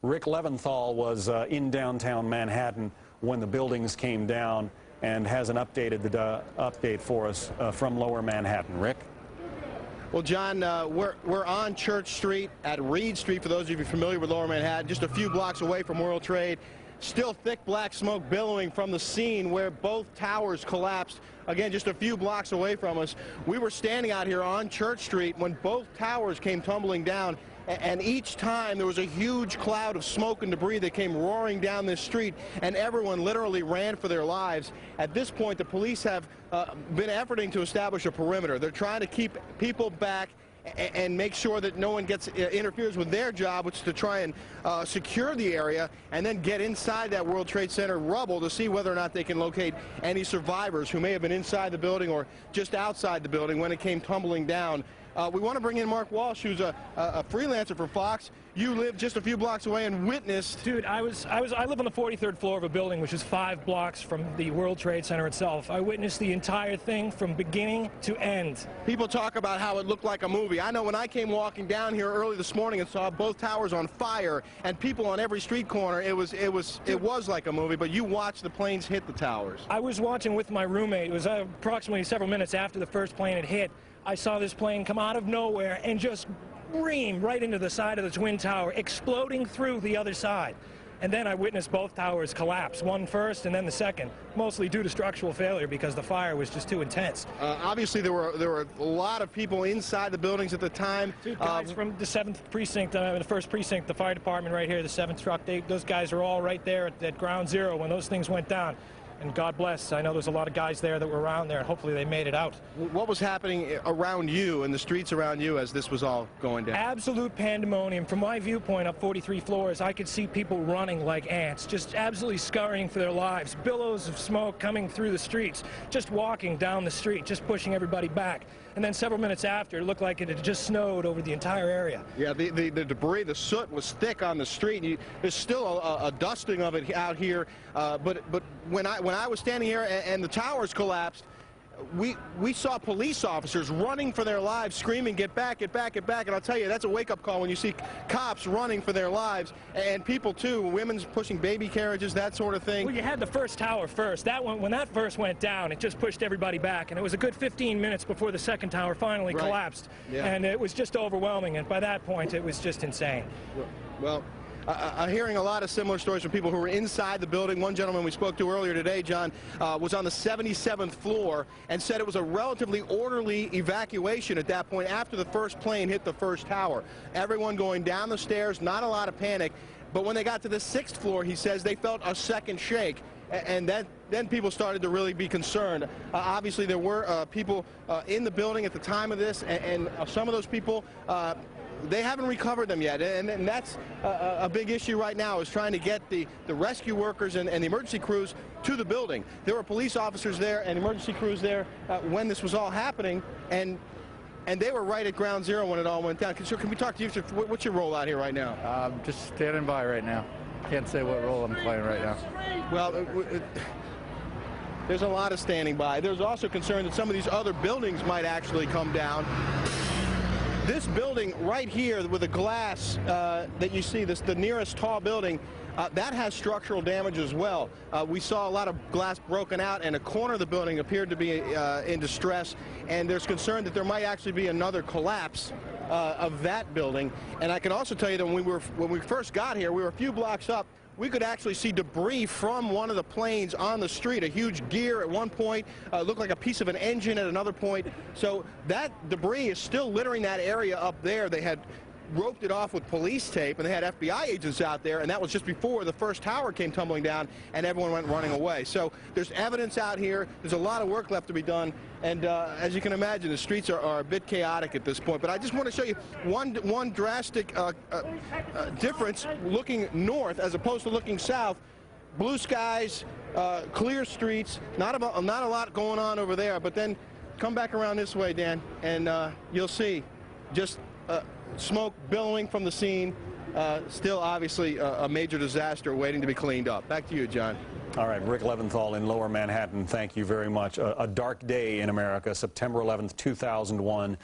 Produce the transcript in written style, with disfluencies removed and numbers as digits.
Rick Leventhal was in downtown Manhattan when the buildings came down and has an update for us from Lower Manhattan. Rick? Well, John, we're on Church Street at Reed Street, for those of you familiar with Lower Manhattan, just a few blocks away from World Trade. Still thick black smoke billowing from the scene where both towers collapsed. Again, just a few blocks away from us. We were standing out here on Church Street when both towers came tumbling down, and each time there was a huge cloud of smoke and debris that came roaring down this street, and everyone literally ran for their lives. At this point, the police have been efforting to establish a perimeter. They're trying to keep people back and make sure that no one interferes with their job, which is to try and secure the area and then get inside that World Trade Center rubble to see whether or not they can locate any survivors who may have been inside the building or just outside the building when it came tumbling down. We want to bring in Mark Walsh, who's a freelancer for Fox. You live just a few blocks away and witnessed. Dude, I live on the 43rd floor of a building which is 5 blocks from the World Trade Center itself. I witnessed the entire thing from beginning to end. People talk about how it looked like a movie. I know when I came walking down here early this morning and saw both towers on fire and people on every street corner, it was like a movie. But you watched the planes hit the towers. I was watching with my roommate. It was approximately several minutes after the first plane had hit. I saw this plane come out of nowhere and just ream right into the side of the Twin Tower, exploding through the other side. And then I witnessed both towers collapse, one first and then the second, mostly due to structural failure because the fire was just too intense. Obviously, there were a lot of people inside the buildings at the time. 2 guys from the 7th Precinct, the 1st Precinct, the fire department right here, the 7th truck, those guys are all right there at ground zero when those things went down. And God bless, I know there's a lot of guys there that were around there, and hopefully they made it out. What was happening around you, in the streets around you, as this was all going down? Absolute pandemonium. From my viewpoint up 43 floors, I could see people running like ants, just absolutely scurrying for their lives. Billows of smoke coming through the streets, just walking down the street, just pushing everybody back. And then several minutes after, it looked like it had just snowed over the entire area. Yeah, the debris, the soot was thick on the street. There's still a dusting of it out here, but when I was standing here and the towers collapsed, we saw police officers running for their lives, screaming, "Get back, get back, get back!" And I'll tell you, that's a wake-up call when you see cops running for their lives, and people too, women's pushing baby carriages, that sort of thing. Well, you had the first tower first. That one, when that first went down, it just pushed everybody back, and it was a good 15 minutes before the second tower finally collapsed. Yeah. And it was just overwhelming, and by that point, it was just insane. Well, I'm hearing a lot of similar stories from people who were inside the building. One gentleman we spoke to earlier today, John, was on the 77th floor and said it was a relatively orderly evacuation at that point after the first plane hit the first tower. Everyone going down the stairs, not a lot of panic. But when they got to the 6th floor, he says they felt a second shake. And then people started to really be concerned. Obviously, there were people in the building at the time of this, and some of those people, they haven't recovered them yet, and that's a big issue right now, is trying to get the rescue workers and the emergency crews to the building. There were police officers there and emergency crews there when this was all happening, and they were right at ground zero when it all went down. So can we talk to you? What's your role out here right now? I'm just standing by right now. Can't say what role I'm playing right now. Well, there's a lot of standing by. There's also concern that some of these other buildings might actually come down. This building right here with the glass that you see, the nearest tall building, that has structural damage as well. We saw a lot of glass broken out, and a corner of the building appeared to be in distress, and there's concern that there might actually be another collapse of that building. And I can also tell you that when we first got here, we were a few blocks up. We could actually see debris from one of the planes on the street, a huge gear at one point, looked like a piece of an engine at another point. So that debris is still littering that area up there. They had roped it off with police tape, and they had FBI agents out there, and that was just before the first tower came tumbling down and everyone went running away. So there's evidence out here. There's a lot of work left to be done, and as you can imagine, the streets are a bit chaotic at this point. But I just want to show you one drastic difference looking north as opposed to looking south. Blue skies, clear streets, not a lot going on over there. But then come back around this way, Dan, and you'll see just smoke billowing from the scene. Still obviously a major disaster waiting to be cleaned up. Back to you, John. All right, Rick Leventhal in Lower Manhattan, thank you very much. A dark day in America, September 11th, 2001.